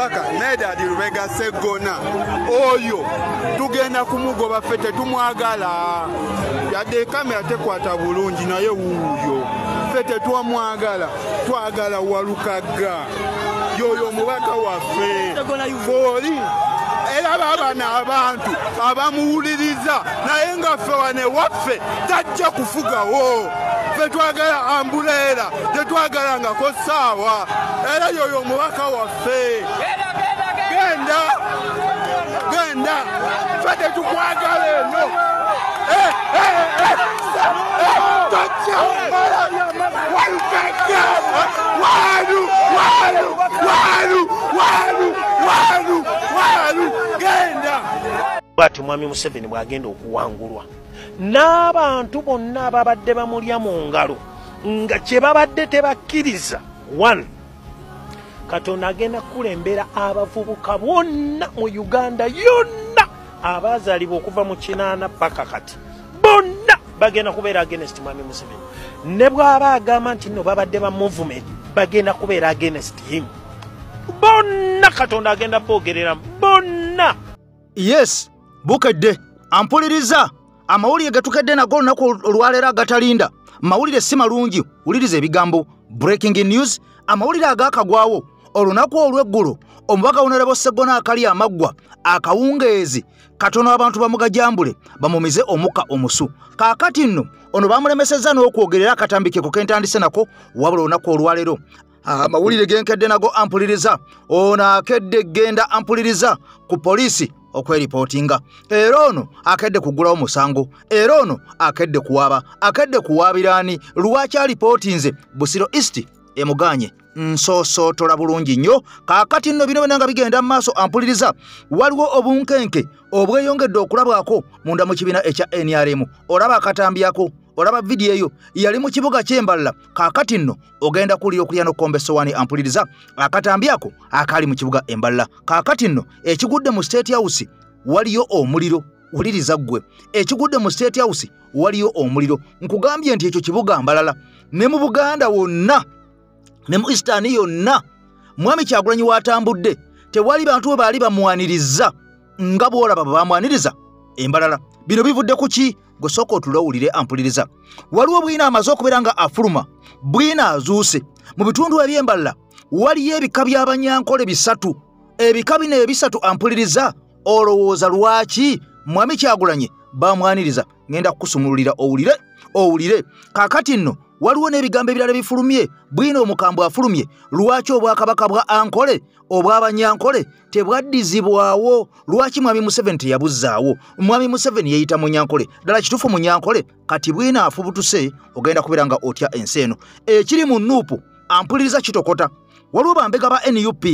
omubaka Medad Lubega Sseggona oyo tugenda kumugoba ffe tetumwagala yadde kamera tekwata bulungi naye wuuyo ffe tetwamwagala twagala Walukaga yoyo omubaka waffe oli era babana abantu abamuwuliriza naye nga ffe wane waffe tajja kufugawo ffe twagala ambuleera tetwagalangako ssaawa era yoyo omubaka waffe genda ffe tetukwagala eno tojja Walukaga walu genda bwati Mwami Museveni bwagenda okuwangulwa n'abantu bonna ababadde bamulya mu ngalo nga kye babadde tebakkiriza 1 Katonda agenda kulembera abavubuka bonna mu Uganda yonna abazaalibwa okuva mu 8 paka kati bonna bagenda kubeera against Mwami Museveni ne bw'aba agamba nti no babadde ba movement bagenda kubeera against him bonna Katonda agenda boogerera bonna. Yes bukedde ampuliriza amawulire gatukedde nago olunaku olwaleero agatalinda mawulire si malungi wuliriza ebigambo breaking news amawulire agakagwawo olunaku olw'eggulu omubaka Honorable Sseggona akali amaggwa akawungeezi katono abantu bamugajambule bamumize omukka omusu kaakati nno ono bamulemesezza n'okwogerera akatambike ku kentandise nako wabula olunaku olwaleero amawulire genkedde nago ampuliriza ono akedde genda ampuliriza ku poliisi okweripotinga era ono akedde kugulawo musango era ono akedde kuwaaba akedde kuwaabiraani lwaki alipotinze Busiro East emuganye nsosootola bulungi nnyo kaakati nno bino byonna nga bigenda mu maaso ampuliriza waliwo obunkenke obweyongedde okulabwako munda mu kibiina ekya NRM olaba akatambyako olaba vidiyo eyo yali mu kibuga ky'Embalala kaakati nno ogenda kulira okulya n'okkomba essowaani ampuliriza akatambyako akali mu kibuga Embalala kaakati nno ekigudde mu State House waliyo omuliro wuliriza ggwe ekigudde mu State House waliyo omuliro nkugambye nti ekyo kibuga Mbalala ne mu Buganda wonna ne mu Eastern yonna Mwami Kyagulanyi watambudde tewali bantu we baali bamwaniriza nga bw'olaba bamwaniriza Embalala bino bivudde ku ki gosoko tulawulire ampuliriza waliwo bwina amaze okubeera nga afuluma bwina azuuse mu bitundu eby'Embalala waliyo ebika by'abanyankole bisatu ebika bino ebisatu ampuliriza olowooza lwaki Mwami Kyagulanyi bamwaniriza ngenda kukusumululira owulire kaakati nno waliwo n'ebigambo ebirala bifulumye bwina omukambwe afulumye lwaki obwakabaka bwa ankole obw'abanyankole tebwaddizibwawo lwaki Mwami Museveni teyabuzzaawo Mwami Museveni yeyita munyankole ddala kituufu munyankole kati bwina afubutuse ogenda kubeera nga otya ensi eno ekiri mu nuupu ampuliriza kitokota waliwo bambega ba NUP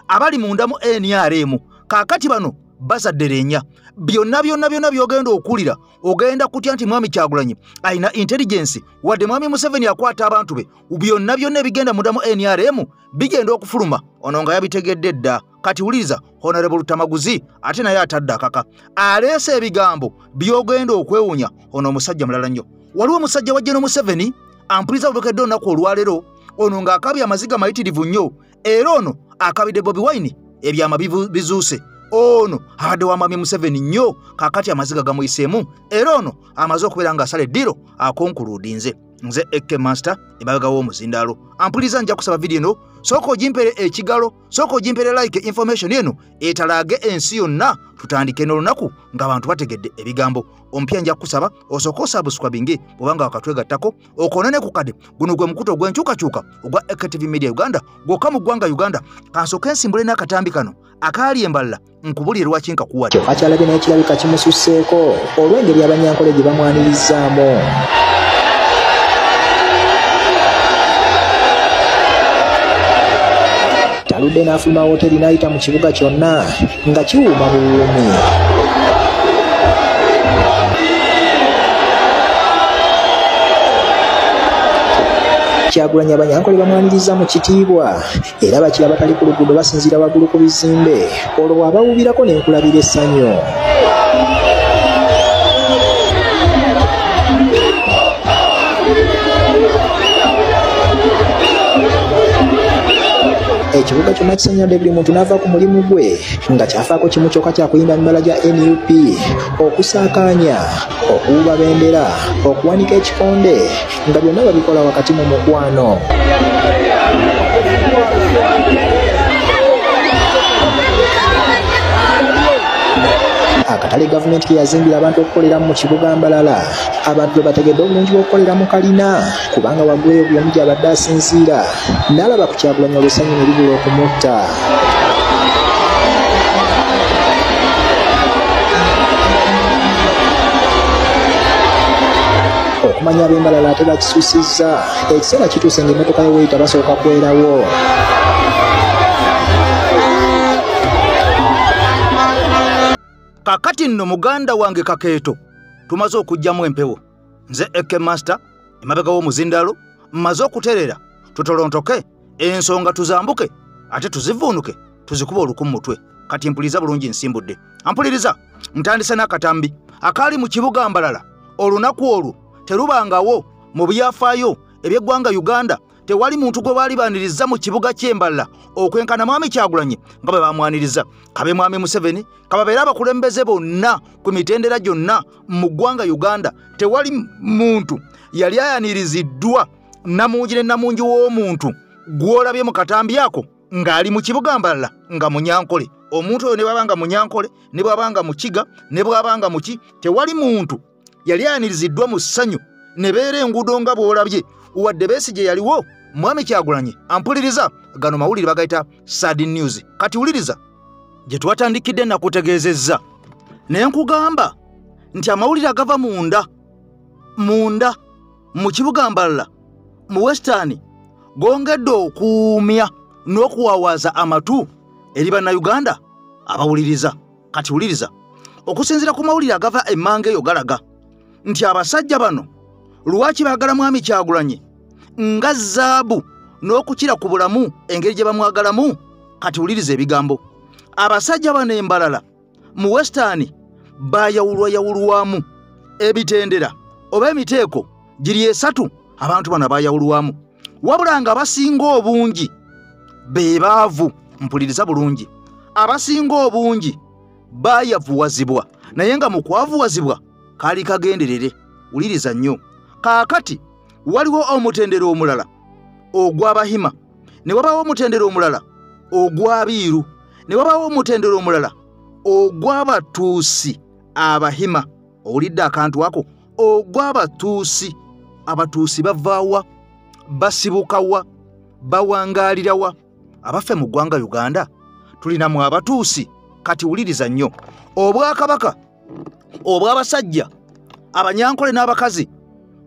abali munda mu NRM kaakati bano bazadderenya byonna byogenda okulira ogenda kutya nti Mwami Kyagulanyi ayina intelligence wadde Mwami Museveni akwata abantu be byonna ebigenda munda mu NRM bigenda okufuluma ono nga yabitegedde dda kati wuliriza Honorable Lutamaguzi ate naye atadde akaka aleese ebigambo byogenda okwewunya ono omusajja mulala nnyo waliwo omusajja wa General Museveni ampuliriza bulokedde olunaku olwaleero ono ng'akabya amaziga mayitirivu nnyo era ono akabidde Bobi Wine ebyama bizuuse ono abadde wa Mwami Museveni nnyo kaakati amaziga gamuyiseemu era ono amaze okubeera ng'asala eddiro akonkuludinze nze Eke Master emabega w'omuzindaalo ampuliriza nja kusaba vidiyo eno sooka ogimpere ekigalo sooka ogimpere like information eno etalaage ensi yonna tutandike n'olunaku ng'abantu bategedde ebigambo ompya nja kusaba osooka osubscribinge bw'obanga wakatwegattako okoonane ku kade guno gwe mukuto gw'enkyukakyuka ogwa EKTV Media Uganda gwokka mu ggwanga Uganda kansooka ensimbule n'akatambi kano akaali Embalala nkubulire lwaki nkakuwadde kyokka kyalabye n'ekirabika kimususseeko olw'engeri abanyankole gye bamwanirizaamu taludde n'afuluma wooteeri n'ayita mu kibuga kyonna nga kiwuuma buwuumi Kyagulanyi abanyankole bamwaniriza mu kitiibwa era bakira batali ku luguudo basinziira waggulu ku bizimbe olwo bw'abawubirako n'enkulabira essanyu ekibuga kyonna kisanyadde buli muntu n'ava ku mulimu gwe nga kyafaako kimu kyokka kyakuyimba mibala gya NUP okusaakaanya okuwuba bendera okuwanika ekikonde nga byonna babikola wakati mu mukwano. Akatale gavumenti ke yazimbira abantu okukoleramu mu kibuga Mbalala abantu bwe bategedde obulungi bw'okukolera mu kalina kubanga waggweyo buli omu gy'abadde asinziira n'alaba ku Kyagulanyi olw'essanyu ne libula okumutta. Okumanya ab'Embalala ate bakisuusizza ekiseera kituuse ng'emmotoka y'Oweyita basooka kwerawo. Kakati nno muganda wange Kakeeto tumaze okujjamu empewo nze Eke Master emabega w'omuzindalo mmaze okuterera tutolontoke ensonga tuzambuke ate tuzivuunuke tuzikuba oluku mu mutwe kati mpuliriza bulungi nsimbudde ampuliriza ntandise n'akatambi akaali mu kibuga Mbalala olunaku olwo terubangawo mu byafaayo eby'eggwanga Uganda tewali muntu gwe baali baaniriza mu kibuga ky'Embalala okwenkana mwami Kyagulanyi nga bwe bamwaniriza kabe mwami Museveni kababeera abakulembeze bonna ku mitendera gyonna mu ggwanga Uganda tewali muntu yali ayaniriziddwa namungi ne namungi w'omuntu gw'olabye mu katambi ako ng'ali mu kibuga Mbalala nga munyankole omuntu oyo ne bwabanga munyankole ne bwabanga mukiga ne bwabanga muki tewali muntu yali ayaniriziddwa mu ssanyu ne beera enguudo nga bw'olabye wadde Besigye yaliwo mwami Kyagulanyi ampuliriza gano mawulire bagayita sad news kati wuliriza gye twatandikidde nakutegeezezza ne nkugamba nti amawulire agava munda mu kibuga Mbalala mu Western gongedde okuumya n'okuwawaaza amatu eri bannayuganda abawuliriza kati wuliriza okusinziira ku mawulire agava emmanga eyo galaga nti abasajja bano lwaki baagala mwami Kyagulanyi nga zaabu n'okukira ku bulamu engeri gye bamwagalamu kati wuliriza ebigambo abasajja bano Embalala mu Western baayawulwamu ebitendera oba emiteeko giri esatu abantu bano baayawulwamu wabula nga abasinga obungi be baavu mpuliriza bulungi abasinga obungi baayavuwazibwa naye nga mu kwavuwazibwa kaali kagenderere wuliriza nnyo kaakati waliwo omutendero omulala ogw'Abahima ne wabaawo omutendero omulala ogw'Abiiru ne wabaawo omutendero omulala ogw'Abatuusi Abahima owulidde akantu ako ogw'Abatuusi Abatuusi bavaawa basibukawa bawangaalirawa abaffe mu ggwanga Uganda tulinamu Abatuusi kati wuliriza nnyo obwakabaka obw'abasajja abanyankole n'abakazi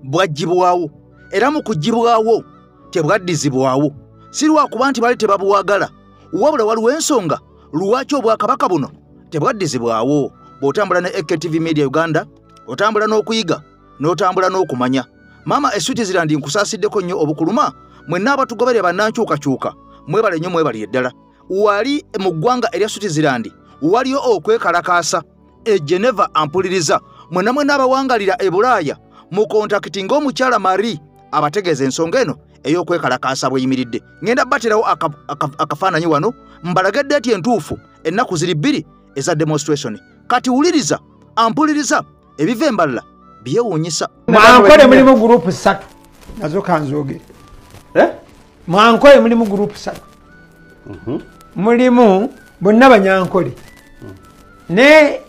bwaggyibwawo era mu kuggibwawo tebwaddizibwawo si lwakuba nti bali tebabuwagala wabula waliwo ensonga lwaki obwakabaka buno tebwaddizibwawo bw'otambula ne AKTV Media Uganda otambula n'okuyiga n'otambula n'okumanya maama Switzerland nkusaasiddeko nnyo obukuluma mwenna abatugoberera bannankyukakyuka mwebale nnyo mwebali eddala wali mu ggwanga erya Switzerland waliyo okwekalakaasa e Geneva ampuliriza mwenna abawangalira e Bulaaya mu kontakiti ng'omukyala Marie abategeeza ensonga eno ey'okwekalakaasa bweyimiridde ngenda baterawo akafaananyi wano mbalage ddeeti entuufu ennaku ziri 2 eza demonstration kati wuliriza ampuliriza ebiva Embalala byewuunyisa mwankole mulimu gurupu 3 nazo kanzoogere mwankole mulimu gurupu 3 mulimu bonna banyankole ne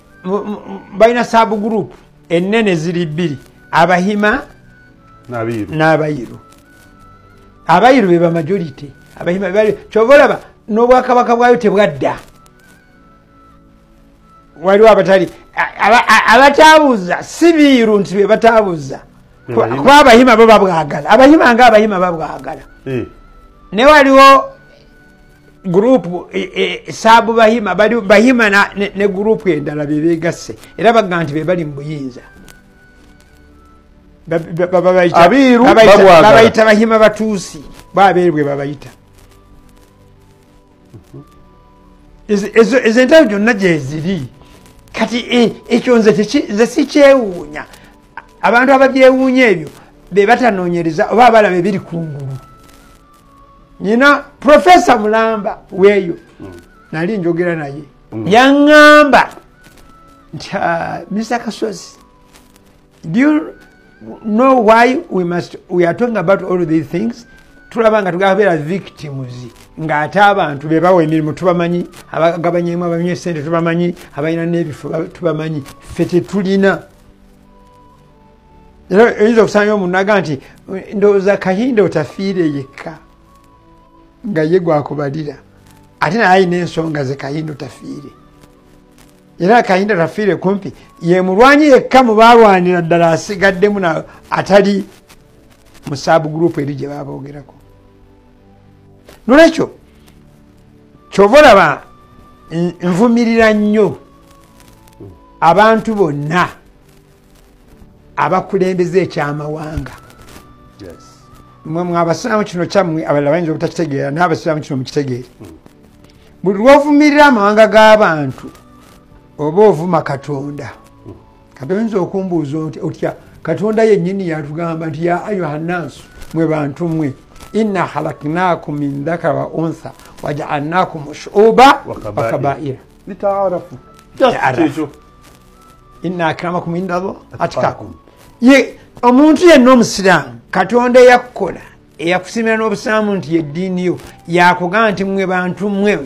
balina sabu gurupu ennene ziri 2 Abahima n'Abayiru Abayiru be ba majority Abahima bali kyobolaba n'obwakabaka bwayo tebwadda waliwo abatali abatabuuza si Biiru nti be batabuuza kuba Abahima bo babwagala Abahima nga Abahima babwagala ne waliwo gurupu sabu Bahima bali Bahima ne gurupu endala bebegasse era baga nti be bali mu buyinza Abiiru babayita Bahima Batuusi babeerwe babayita ezo entayo gyonna gyeziri kati ekyo nze sikyewuunya abantu ababyewuunya ebyo be batanoonyereza oba abalaba ebiri kungulu Nyina Professor Mulamba weyo nali njogera naye yaŋŋamba nti Mr. Kasozi, do you know why we are talking about all these things? Tulaba nga tugabeera victims ng'ate abantu be bawa emirimu tubamanyi, abagabanyemu abamye essente tubamanyi, abalina n'ebifo tubamanyi, ffe tetulina. Era oyinza okusanga omuntu naga nti ndowooza Kahinda otafiire yekka nga ye gwakubalira ate naye alina ensonga ze Kahinda otafiire. Era Kahinda tafiire kumpi ye mulwanyi yekka mu baalwanira ddala asigaddemu atali mu saabuguruupu eri gye baaboogerako. Nolwekyo kyova olaba nvumirira nnyo abantu bonna abakulembeza ekyamawanga. Mwe abasiraamu kino kyammwe abalala bayinza obutakitegeera n'abasiraamu kino mukitegeere. Buli lw'ovumirira amawanga g'abantu oba ovuma Katonda. Katonda oyinza okumbuuza otya Katonda yennyini yatugamba nti ya ayuha nnaasu mwe bantu mmwe inna khalaqnakum min dhakara wa untha waja'alnakum shu'uba wa kabaira litaarafu. Inna akramakum indallahi atqakum. Ye omuntu yenna omusiraamu Katonda yakukola eyakusimira n'obusiraamu nti yeddiini yo yakugamba nti mwe bantu mmwe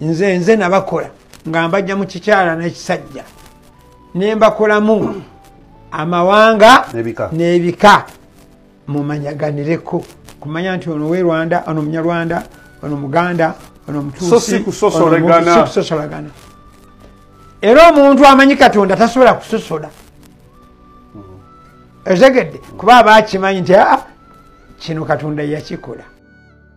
nze nabakola nga mbajja mu kikyala n'ekisajja ne mbakolamu amawanga n'ebika mumanyaganireko kumanya nti ono w'e Rwanda, ono Munyarwanda, ono Muganda, ono Mutuusi, so si kusosolagana. Era omuntu amanyi Katonda tasobola kusosola. Ezegedde kuba abakimanyi nti kino Katonda yakikola.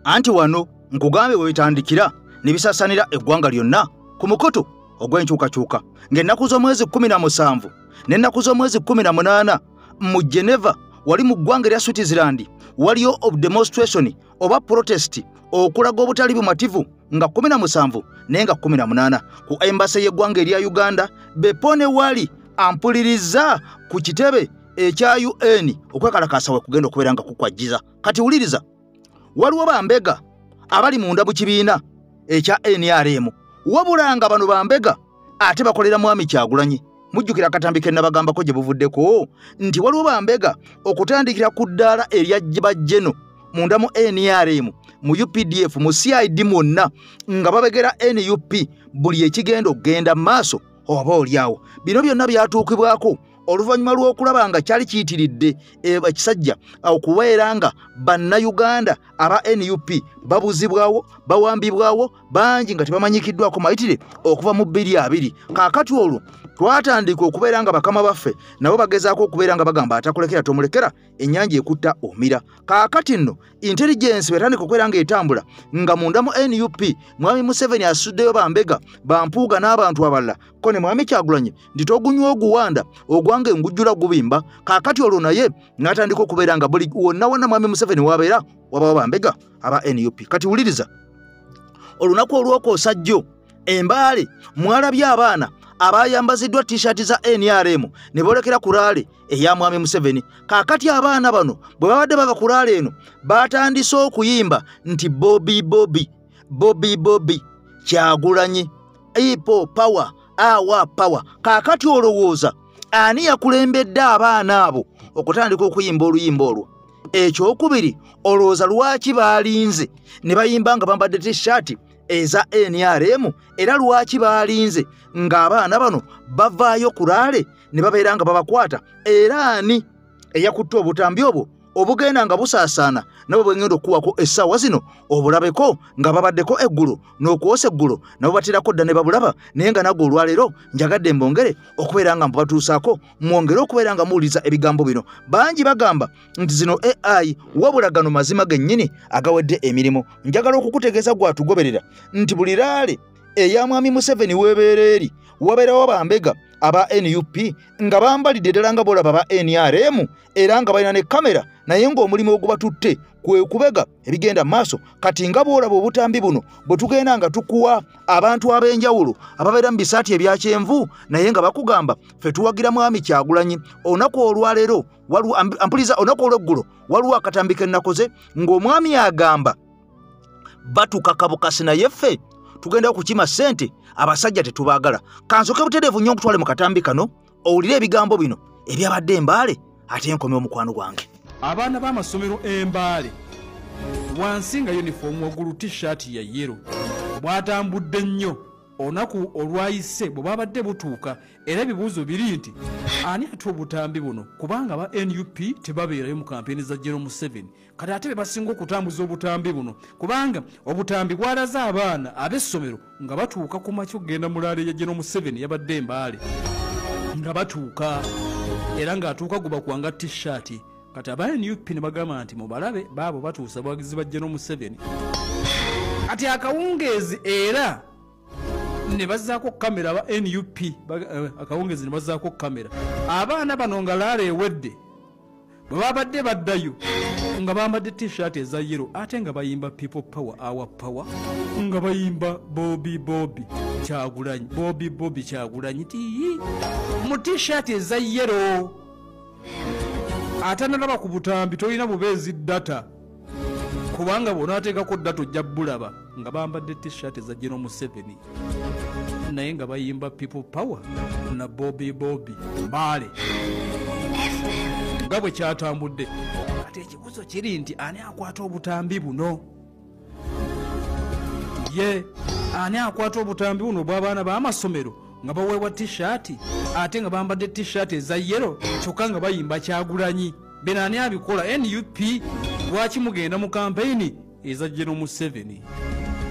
Anti wano nkugambe bwe bitandikira ne bisasanira eggwanga lyonna ku mukoto ogw'enkyukakyuka ng'ennaku z'omwezi 17 n'ennaku z'omwezi 18 mu Geneva wali mu ggwanga erya Switzerland waliyo demonstration oba protest okulaga obutali bumativu nga 17 naye nga 18 ku embassy y'eggwanga erya Uganda Bepone wali ampuliriza ku kitebe ekya UN okwekalakasa we kugenda okubeera nga kukwajjiza. Kati wuliriza, waliwo bambega abali munda mu kibiina ekya NRM wabulanga bano bambega ate bakolera Mwami Kyagulanyi. Mujjukira akatambi ke nabagambako gye buvuddeko nti waliwo bambega okutandikira ku ddaala erya bajjeno munda mu NRM mu UPDF mu CID mwonna nga babegera NUP buli ekigenda okgenda maaso oba oliawo. Bino byonna byatuukibwako oluvannyuma lw'okulaba nga kyali kiyitiridde ekisajja okubeera nga bannayuganda aba NUP babuzibwawo bawambibwawo bangi nga tebamanyikiddwako mayitire okuva mu 2020. Kaakati olwo twatandika okubeera nga bakama baffe nabo bagezaako okubeera nga bagamba atakulekera tomulekera ennyanja ekutta omira. Kaakati nno intelligence betandika okubeera nga etambula nga munda mu NUP Mwami Museveni asuddeyo bambega bampuuga n'abantu abalala ko ne Mwami Kyagulanyi ndi togunywa oguwanda ogwange engujjula gubimba. Kaakati olwo naye n'atandika okubeera nga buli wonna wonna Mwami Museveni wabeera wabawo bambega aba NUP. Kati wuliriza, olunaku olw'okwosajjo embaale mwalabye abaana abayambaziddwa t-shirt za NRM ne boolekera ku laale eya Mwami Museveni. Kaakati abaana bano bwe babadde bava ku laale eno batandise okuyimba nti Bobby Bobby Bobby Bobby Kyagulanyi Ipo power awa power. Kaakati olowooza ani yakulembedde abaana abo okutandika okuyimba oluyimba olwo? Ekyokubiri, olowooza lwaki baalinze ne bayimba nga bambadde t-shirt eza NRM era lwaki baalinze ng'abaana bano bavaayo ku laale ne babeera nga babakwata? Era ani eyakutte obutambi obwo obugenda nga busaasaana nabo bwengenda okuwako essaawa zino obulabeko nga babaddeko eggulo n'okwosa eggulo nabo batirako dda ne babulaba, naye nga nagwo olwaleero njagadde mbongere okubeera nga mbatuusaako mwongere okubeera nga muwuliriza ebigambo bino. Bangi bagamba nti zino AI wabula gano mazima gennyini agawedde emirimu. Njagala okukutegeeza gwatugoberera nti buli laale eya Mwami Museveni weebeera eri wabeerawo bambega aba NUP nga bambalidde ddala nga bolaba ba NRM era nga balina ne kamera, naye ng'omulimu ogubatutte kwe kubega ebigenda maaso. Kati nga boolaba obutambi buno bwe tugenda nga tukuwa abantu ab'enjawulo ababeera mu bisaati ebya kyenvu naye nga bakugamba ffe tuwagira Mwami Kyagulanyi. Olunaku olwaleero ampuliza olunaku olw'eggulo waliwo akatambi ke nakoze ng'omwami agamba batuuka kabukasi naye ffe tugenda kukima ssente abasajja tetubaagala. Kansoke butereevu nnyo nkutwale mu katambi kano owulire ebigambo bino ebyabadde Embaale ate enkomye omukwano gwange. Abaana b'amasomero Embaale wansi nga yunifoomu waggulu t-shirt ya yero bwatambudde nnyo olunaku olwayise bwe babadde butuuka era ebibuuzo biri nti ani ate obutambi buno kubanga ba NUP tebabeerayo mu kampeni za General Museveni kati ate be basinga okutambuza obutambi buno kubanga obutambi bwalaze abaana ab'essomero nga batuuka ku makya okugenda mu laale ya General Museveni yabadde Embaale nga batuuka era ng'atuuka guba kuwanga t-shirt kati aba NUP ne bagamba nti mubalabe baabo batuusa bwagizi ba General Museveni ati akawungeezi era ne bazzaako kamera aba NUP akawungeezi ne bazzaako kamera abaana bano nga laala ewedde bwe babadde baddayo nga bambadde t-shirt eza yero ate nga bayimba people power our power nga bayimba Bobby Kyagulanyi Bobby Kyagulanyi ti mu t-shirt eza yero ate nalaba ku butambi tolina bubeezi data kubanga bw'onaateekako data ojja bulaba nga bambadde t-shirt za General Museveni naye nga bayimba people power na Bobby Mbaale nga bwe kyatambudde. Ate ekibuzo kiri nti ani akwata obutambi buno ani akwata obutambi buno bw'abaana b'amasomero nga baweebwa t-shirt ate nga bambadde t-shirt eza yero kyokka nga bayimba Kyagulanyi bino ani abikola NUP lwaki mugenda mu kampeyini eza General Museveni.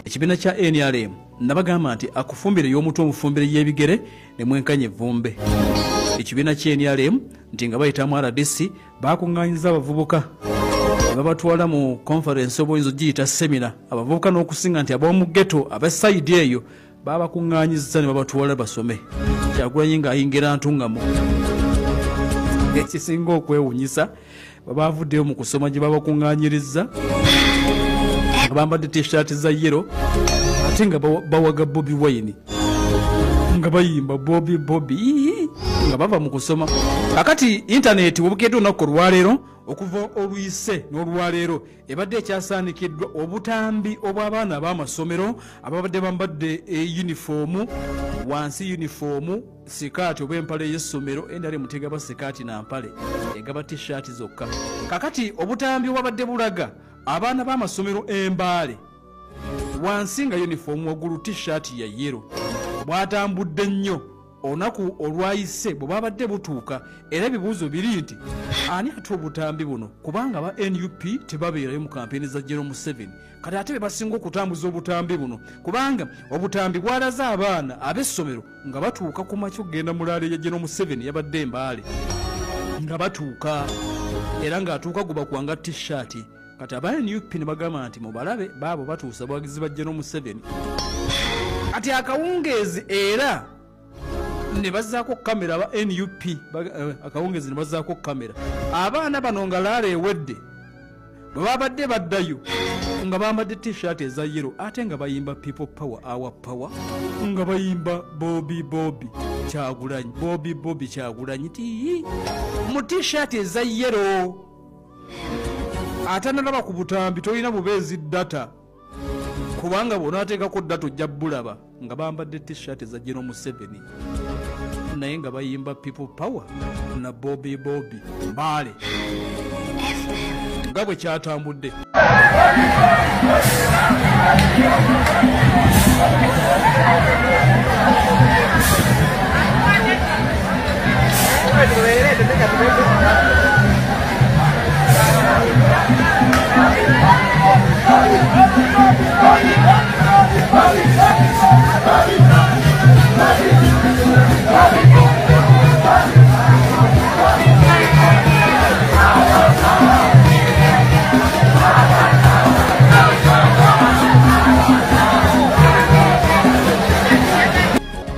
Ekibiina kya NRM nabagamba nti akufumbire y'omutwe omufumbire y'ebigere ne mwenkanye evvumbe. Ekibiina kya NRM nti nga bayitamu RDC bakuŋŋaanyiza abavubuka ne babatwala mu conference oba oyinza ogiyita semina abavubuka n'okusinga nti ab'omu ghetto ab'esayidi eyo babakuŋŋaanyiza ne babatwala basome Kyagulanyi ng'ayingira ntungamo. Ekisinga okwewunyisa babavuddeyo mu kusoma gye babakuŋŋaanyiriza nga bambadde t-shirt za yero ate nga bawaga Bobi Wine nga bayimba Bobby nga bava mu kusoma. Kakati internet webukedde olunaku olwaleero okuva oluyise n'olwaleero ebadde ekyasaanikiddwa obutambi obw'abaana ab'amasomero ababadde bambadde yunifoomu wansi yunifoomu sikaati oba empale y'essomero endala emutegaba sikaati na mpale egaba t-shirt zokka. Kakati obutambi obwabadde bulaga abaana b'amasomero Embaale wansi nga yunifoomu waggulu t-shirt ya yero bwatambudde nnyo olunaku olwayise bwe babadde butuuka era ebibuuzo biri nti ani ate obutambi buno kubanga ba NUP tebabeerayo mu kampeni za General Museveni kati ate be basinga okutambuza obutambi buno kubanga obutambi bwalaze abaana ab'essomero nga batuuka ku makya okugenda mu laale ya General Museveni yabadde Embaale nga batuuka era ng'atuuka guba kuwanga t-shirt kati aba NUP ne bagamba nti mubalabe baabo batuusa bwagizi ba General Museveni ati akawungeezi era ne bazzaako kamera aba NUP akawungeezi ne bazzaako kamera abaana bano nga laala ewedde bwe babadde baddayo nga bambadde t-shirt eza yero ate nga bayimba people power our power nga bayimba Bobby Kyagulanyi Bobby Kyagulanyi ti mu t-shirt eza yero ate nalaba ku butambi tolina bubeezi data kubanga bw'onaateekako data ojja bulaba nga bambadde t-shirt za General Museveni naye nga bayimba people power na Bobby Mbaale nga bwe kyatambudde.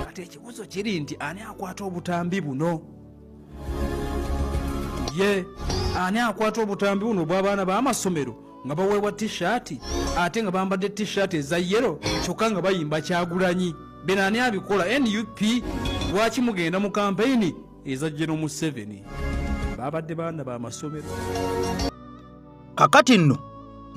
Ate ekibuzo kiri nti ani akwata obutambi buno ani akwata obutambi buno bw'abaana b'amasomero nga baweebwa t-shirt ate nga bambadde t-shirt eza yero kyokka nga bayimba Kyagulanyi bino ani abikola NUP lwaki mugenda mu kampeyini eza General Museveni babadde baana b'amasomero. Kakati nno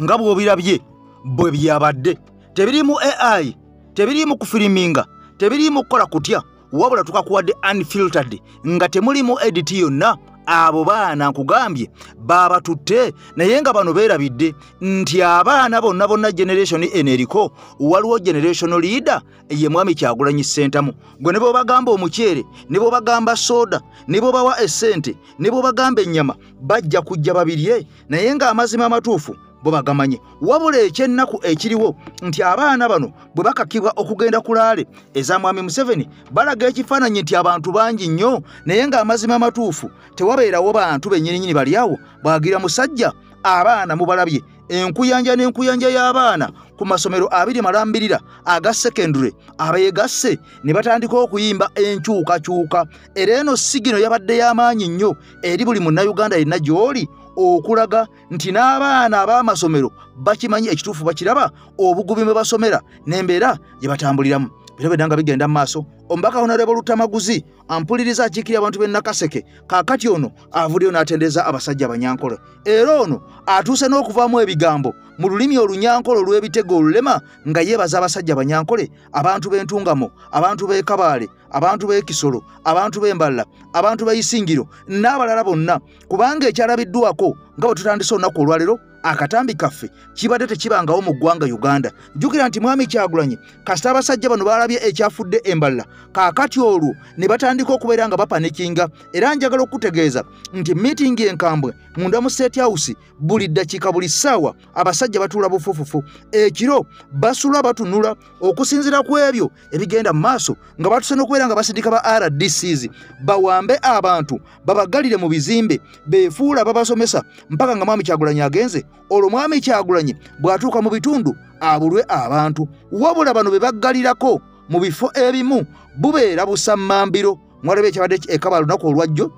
nga bw'obirabye bwe byabadde. Tebirimu AI, tebirimu kufiliminga, tebirimu kukola kutya, wabula tukakuwadde unfiltered nga temulimu edit yonna. Abo baana nkugambye baba tutte naye nga bano beerabidde nti abaana bonna generation eneriko waliwo generation leader ye Mwami Kyagulanyi Ssentamu. Gwe ne bagamba omukyere, ne bagamba soda, ne bawa essente, ne bagamba ennyama bajja kujja babirye naye nga amazima amatuufu bo bagamanye. Wabula ekyennaku ekiriwo nti abaana bano bwe bakakibwa okugenda kulaale eza Mwami Museveni balaga ekifaananyi nti abantu bangi nnyo naye nga amazima amatuufu tewabeerawo bantu bennyininyini bali awo bwagira musajja. Abaana mubalabye enkuyanja n'enkuyanja y'abaana ku masomero 2 malambirira aga secondary abeegasse ne batandika okuyimba enkyukakyuka. Era eno sigino yabadde y'amaanyi nnyo eri buli munnayuganda yenna gy'oli okulaga nti n'abaana ab'amasomero bakimanyi ekituufu bakiraba obugubi mwe basomera n'embeera gye batambuliramu. Bino bidanga bigenda maaso. Omubaka Honorable Lutamaguzi ampuliriza akiikirira abantu b'e Nakaseke kaakati ono avuddeyo n'atendeeza abasajja abanyankole. Era ono atuuse n'okuvaamu ebigambo mu lulimi olunyankole olw'ebitego olulema nga yeebaza abasajja abanyankole, abantu b'Entungamo, abantu b'e Kabaale, abantu b'e Kisolo, abantu b'e Mballa, abantu b'e Isingiro n'abalala bonna kubanga ekyalabiddwako nga bwe tutandise olunaku olwaleero akatambi kaffe kibadde tekibangawo mu ggwanga Uganda. Jjukira nti Mwami Kyagulanyi kasita abasajja bano balabye ekyafudde e Mballa kaakati olwo ne batandika okubeera nga bapanikinga. Era njagala okutegeeza nti meeting enkambwe munda mu State House buli ddakiika buli ssaawa abasajja batuula bufufufu, ekiro basula batunula okusinziira ku ebyo ebigenda mu maaso nga batuse n'okubeera nga basindika ba RDCs bawambe abantu babagalire mu bizimbe beefuula babasomesa mpaka nga Mwami Kyagulanyi agenze. Olwo Mwami Kyagulanyi bw'atuuka mu bitundu abulwe abantu, wabula bano be baggalirako mu bifo ebimu bubeera busammambiro. Mwalabye ekyabadde ekabala olunaku olwajjo,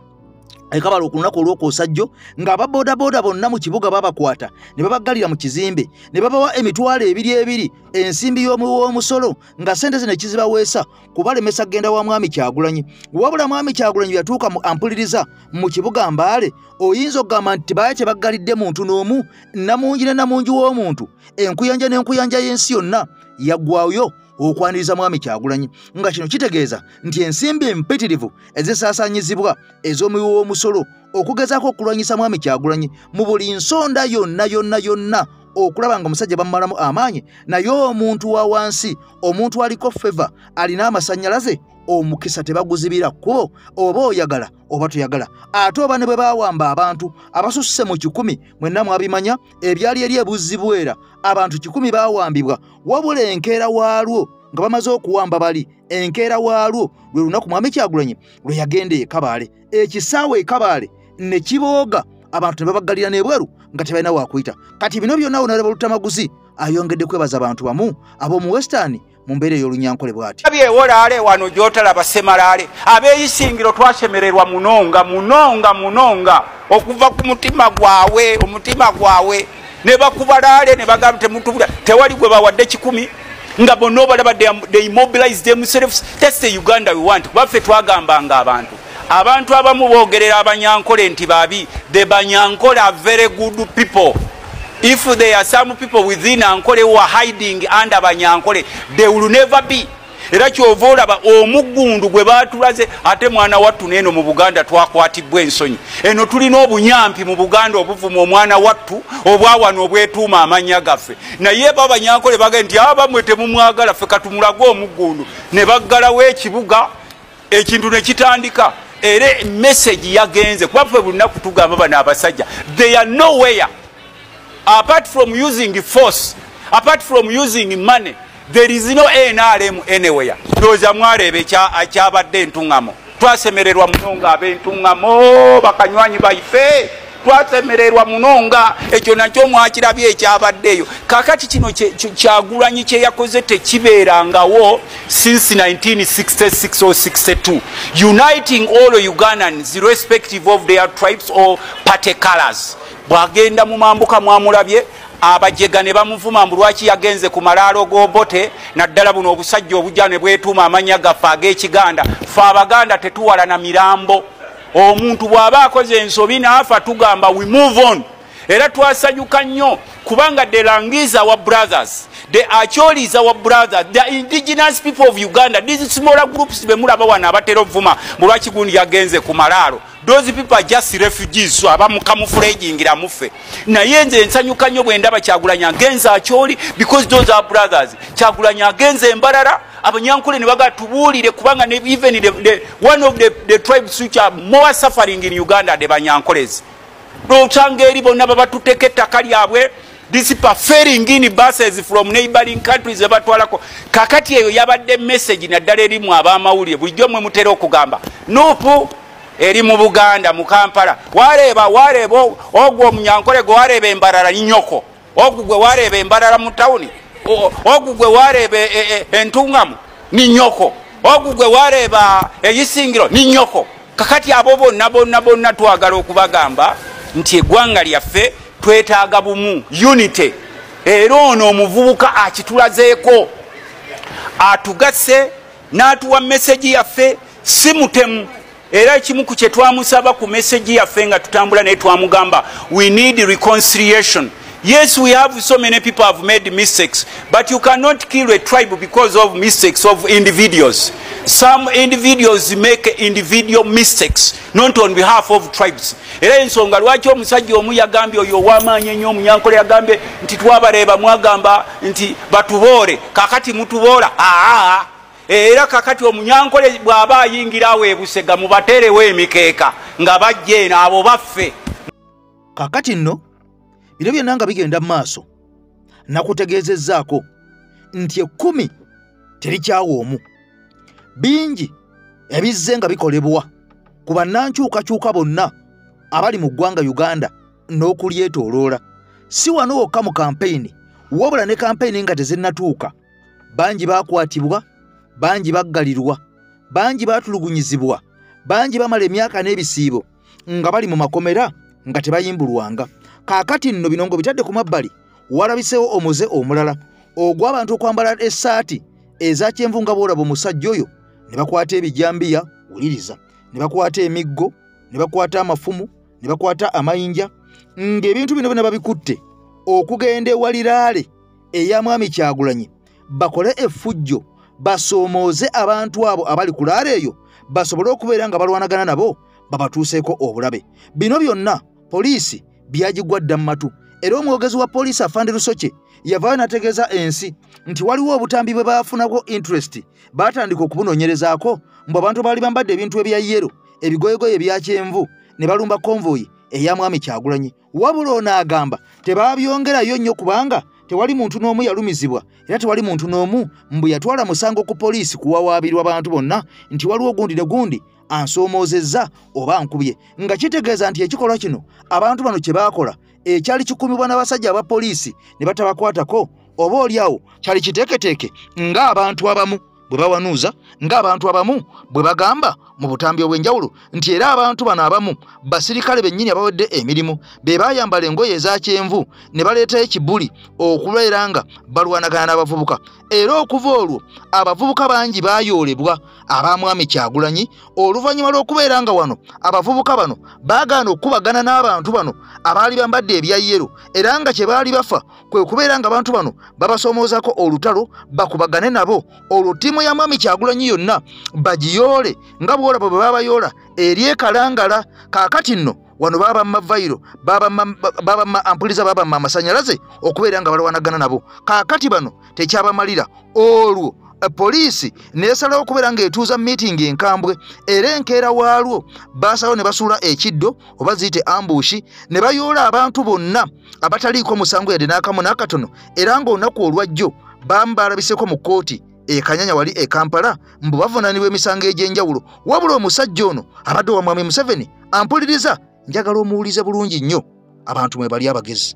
ekabala okunaku olw'okwosajjo nga ababoodabooda bonna mu kibuga babakwata ne babaggalira mu kizimbe ne babawa emitwalo 2 ensimbi y'omusolo nga sente zino ekizibaweesa kubalemesa genda wa Mwami Kyagulanyi. Wabula Mwami Kyagulanyi yatuuka mu ampuliriza mu kibuga Mbaale oyinza okugamba nti baya kye baggalidde muntu n'omu, namungi ne namungi w'omuntu, enkuyanja n'enkuyanja y'ensi yonna yaggwayo okwaniriza Mwami Kyagulanyi. Nga kino kitegeeza nti ensimbi empitirivu ezisaasaanyizibwa ez'omuwi w'omusolo okugezaako okulwanyisa Mwami Kyagulanyi mu buli nsonda yonna okulaba nga omusajja bamumalamu amaanyi, naye omuntu wa wansi, omuntu aliko feva, alina amasannyalaze, omukisa tebaguzibira kkubo oba oyagala oba toyagala. Ate oba ne bwe bawamba abantu abasusse mu 10 mwenna mwabimanya ebyali eri ebuzzibwera abantu 10 bawambibwa, wabula enkeera waalwo nga bamaze okuwamba bali enkeera waalwo lwe lunaku Mwami Kyagulanyi lwe yagenda e Kabaale. Ekisaawe e Kabaale ne kibooga abantu ne babaggalira n'ebweru nga tebalina wakuyita. Kati bino byonna Honorable Lutamaguzi ayongedde kwebaza abantu bamu ab'omu Western mu mbeera ey'olunyankole bw'ati. Abyewolaale wano gy'otalaba Semalaale ab'Isingiro twasemererwa munonga okuva ku mutima gwawe ne bakubalaale ne bagamba temutubula tewali gwe bawadde 10 nga bonna obalaba they immobilize themselves. That's the Uganda we want. Baffe twagambanga abantu abamu boogerera abanyankole nti babi. The Banyankole are very good people. If there are some people within Ankole who are hiding under Banyankole, they will never be. Era kyova olaba omuggundu gwe baatulaze ate mwana wattu neeno mu Buganda twakwatibwa ensonyi. Eno tulina obunyampi mu Buganda obuvuma omwana wattu obwawano obwetuuma amannya gaffe. Naye Banyankole bagenda nti abamwe temumwagala ffe katumulaga omuggundu ne baggalawo ekibuga ekintu ne kitandika. Era message yagenze kuba ffe buli nnaku tugamba bano abasajja they are nowhere apart from using force, apart from using money. There is no NRM anywhere. Ndoza mwarebe kyabadde Entungamo. Twasemererwa munonga ab'Entungamo bakanywanyi baife. Twasemererwa munonga ekyo nakyo mwakirabye ekyabaddeyo. Kakati kino Kyagulanyi kye yakoze tekibeerangawo since 1966 or 62. Uniting all Ugandans irrespective of their tribes or party colors. Bwagenda mu mambuka mwamulabye abajega ne bamuvuma mbulwaki yagenze ku malaalo g'Obote naddala buno obusajja obujane bwetuuma amanya gaffe ag'Ekiganda. Ffe Abaganda tetuwala na mirambo. Omuntu bw'aba akoze ensobi n'afa tugamba we move on. era twasanyuka nnyo kubanga the Langis our brothers, the Acholis our brothers, the indigenous people of Uganda, these smaller groups bemulaba wana abatera ovuma mulwaki gundi yagenze ku Malalo. Those people are just refugees, so abamu camouflaging ira mufe. Na yenze nsanyuka nnyo bwe ndaba Kyagulanyi agenze Acholi because those are brothers. Kyagulanyi agenze Mbarara, abanyankole ne bagatubuulire kubanga even the one of the tribes which are more suffering in Uganda de banyankolezi. Lotangeri bonna babatuteka ettaka lyabwe. These people are faring in buses from neighboring countries abatwalako. Kakati eyo yabadde message naddala erimu ab'amawulire bulijjo mwe mutera okugamba nopo eri mu Buganda mu Kampala wareba ogwo omunyankole gwe wareba Embarara nnyoko ogugwe wareba Embarara mu tawuni ogugwe wareba Entungamu ni nnyoko ogugwe wareba Eyisingiro ni nnyoko. Kakati abo bonna twagala okubagamba nti eggwanga lyaffe twetaaga bumu unity. Era ono omuvubuka akitulazeeko atugase n'atuwa message yaffe si mutemu. Era ekimu ku kye twamusaba ku message yaffe nga tutambula naye twamugamba we need reconciliation. Yes, we have so many people have made mistakes, but you cannot kill a tribe because of mistakes of individuals. Some individuals make individual mistakes, not on behalf of tribes. Era ensonga lwaki omusajja omu yagambye oyo ow'amaanyi ennyo omunyankole yagambye nti twabareeba mwagamba nti batuboole kakati mutuboola. Era kakati omunyankole bw'aba ayingira awo ebusega mubateerewo emikeeka nga bajja eno abo baffe. Kakati nno bino byonna nga bigenda mu maaso nakutegeezezzaako nti 10 terikyawa omu. Bingi ebizze nga bikolebwa ku bannankyukakyuka bonna abali mu ggwanga Uganda n'okulyetooloola. Si wano wokka mu kampeyini wabula ne kampeyini nga tezinnatuuka. Bangi baakwatibwa, bangi baggalirwa, bangi baatulugunyizibwa, bangi bamala emyaka n'ebisiibo nga bali mu makomera nga tebayimbulwanga. Kaakati nno bino ngo bitadde ku mabbali walabiseewo omuze omulala ogw'abantu okwambala essaati eza kyenvu nga boolaba omusajja oyo ne bakwata ebijambiya wuliriza, ne bakwata emiggo, ne bakwata amafumu, ne bakwata amayinja ng'ebintu bino byonna babikutte okugenda ewaliraale eya mwami Kyagulanyi bakole effujjo basoomooze abantu abo abali ku laale eyo basobole okubeera nga balwanagana nabo babatuuseeko obulabe. Bino byonna poliisi byagigwa dda mu matu. Era omwogezi wa poliisi Afande Lusoche yavaayo n'ategeeza ensi nti waliwo obutambi bwe baafunako interest baatandika okubunoonyerezaako mbu abantu baali bambadde ebintu ebya yero ebigoyegoye ebya kyenvu ne balumba konvoyi eya mwami Kyagulanyi. Wabula ono agamba tebaabyongerayo nnyo kubanga tewali muntu n'omu yalumizibwa era tewali muntu n'omu mbu yatwala musango ku poliisi kuwawaabirwa abantu bonna nti waliwo gundi ne gundi ansoomoozezza oba ankubye. Nga kitegeeza nti ekikolwa kino abantu bano kye baakola ekyali kikumibwa n'abasajja aba poliisi ne batabakwatako oba oliawo kyali kiteeketeeke ng'abantu abamu bwe bawanuuza, ng'abantu abamu bwe bagamba mu butambi obw'enjawulo nti era abantu bano abamu basirikale bennyini abawedde emirimu be baayambala engoye eza kyenvu ne baleetayo ekibuli okubeera nga balwanagana n'abavubuka. Era okuva olwo abavubuka bangi baayoolebwa abamwami Kyagulanyi oluvannyuma lw'okubeera nga wano abavubuka bano baagaana okubagana n'abantu bano abaali bambadde ebya yero era nga kye baali bafa kwe kubeera nga abantu bano babasoomoozako olutalo bakubagane nabo. Olwo ttiimu ya mwami Kyagulanyi yonna bagiyoole nga bwolaba bwe babayoola eri ekalangala. Kaakati nno wano babamma vayiro babamma ampuliza babamma amasanyalaze okubeera nga balwanagana nabo. Kaakati bano tekyabamalira olwo poliisi neesalawo okubeera ng'etuuza meeting enkambwe era enkeera waalwo baasalawo ne basuula ekiddo oba ziyite ambushi ne bayoola abantu bonna abataliiko musango yadde n'akamu n'akatono era ng'olunaku olwajjo bambalabiseko mu kkooti ekanyanya wali e Kampala mbu bavunaanibwa emisango egy'enjawulo. Wabula omusajja ono abadde wa mwami Museveni ampuliriza njagala omuwulize bulungi nnyo abantu mwe bali abagezi.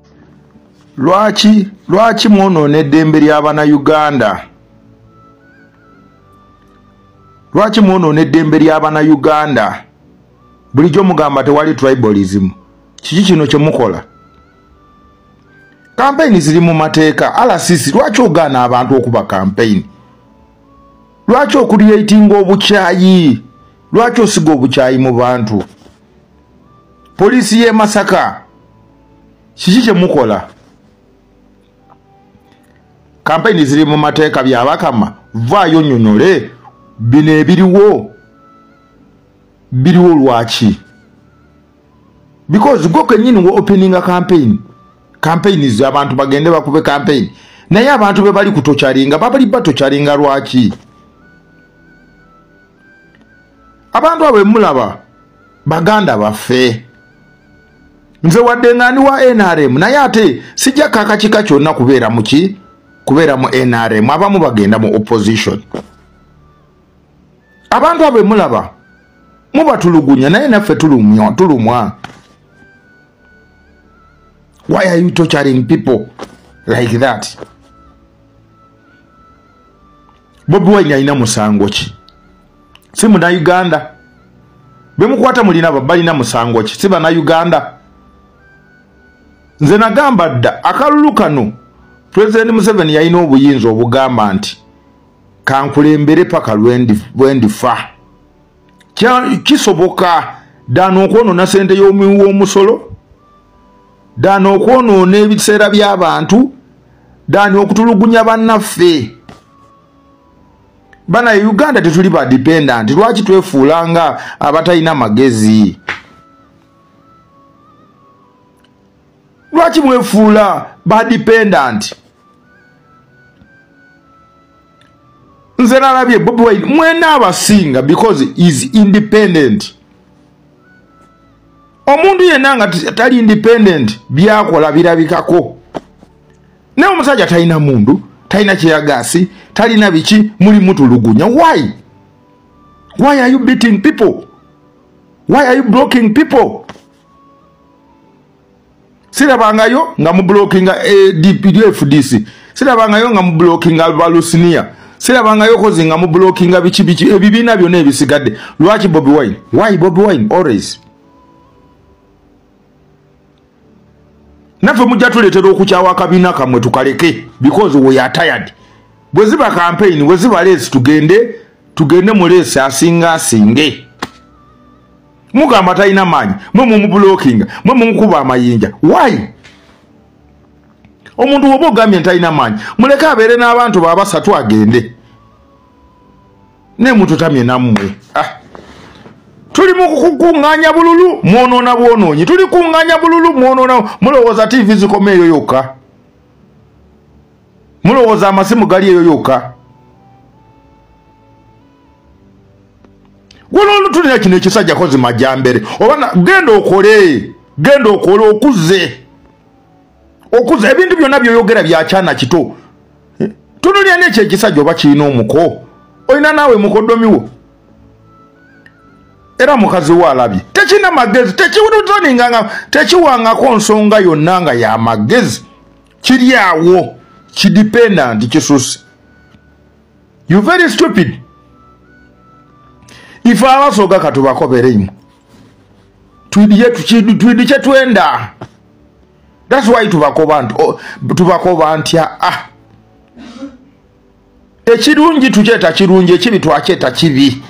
Lwaki mwonoona eddembe ly'Abannayuganda? Lwaki mwonoona eddembe ly'Abannayuganda? Bulijjo mugamba tewali tribalism. Kiki kino kye mukola? Kampeyini ziri mu mateeka. RCC lwaki ogaana abantu okuba kampeyini? Lwaki okulyayitinga obukyayi? Lwaki osiga obukyayi mu bantu? Poliisi y'e Masaka kiki mukola campaign ziri mu mateeka byabakama vaayo nyonyole bino ebiriwo lwaki because go kenyini wo opening a campaign is abantu bagende bakube campaign naye abantu be bali kutocharinga babali batocharinga lwaki abantu abe mulaba baganda baffe nze wadde ngani wa NRM naye ate sijja kakakika kyonna kubeera mu NRM abamu bagenda mu opposition abantu abe mulaba mubatulugunya naye naffe tulumwa. Why are you torturing people like that? Bobi Wine alina musango ki? Si muna Uganda. Bemukwata mulina balina musango ki? Si bana Uganda. Nze nagamba dda akalulu kano President Museveni yalina obuyinza obugamba nti kankulembere paka lwendifa. Kisoboka dano okwonoona ssente y'omusolo, dano okwonoona ebiseera by'abantu, dani okutulugunya bannaffe. Bana Uganda tetuli ba dependent. Lwaki twefuulanga abatalina magezi? Lwaki mwefuula ba dependent? Nze nalabye Bobi Wine mwena abasinga because is independent. Omundu yenna nga tali independent byakola birabikako. Ne omusajja talina mundu, talina kyeyagasi, talina biki, muli mutulugunya. Why are you beating people? Why are you blocking people? Sirabangayo nga mu blocking DPDFDC. Sirabangayo nga mu blocking Valusinia. Sirabangayo kozi nga mu blocking biki ebibina byonna ebisigadde. Lwaki Bobi Wine? Why Bobi Wine always? Nafe mujja tuleetera okukyawa akabina kamwe tukaleke because we are tired. Bwe ziba campaign, bwe ziba race tugende mu race asinge. Mugamba talina maanyi, mwe mumublockinga, mwe mumukuba amayinja. Why? Omuntu woba ogambye talina maanyi, muleke abeere n'abantu babasatu agende. Ne mututamye nammwe. Tuli mukukuŋŋaanya bululu mwonoona bwonoonyi. Tuli kuŋŋaanya bululu mwonoona mulowooza TV zikoma eyo yokka. Mulowooza amasimu gali eyo yokka. Wano tulina kino ekisajja kozi majjambere. Obana genda okole okuze. Ebintu byonna byoyogera byakyana kito. Tunulya n'ekyo ekisajja oba kirina omuko. Olina naawe mukoddomiwo. Era mukazi walabye tekina magezi tekiwangako nsonga yonna nga ya magezi kiri awo kidependent kisusi. You very stupid. Ife abasoga katubakobereimu twidi kyetwenda. That's why tubakoba ntya ekirungi tukyeta kirungi, ekibi twakyeta kibi.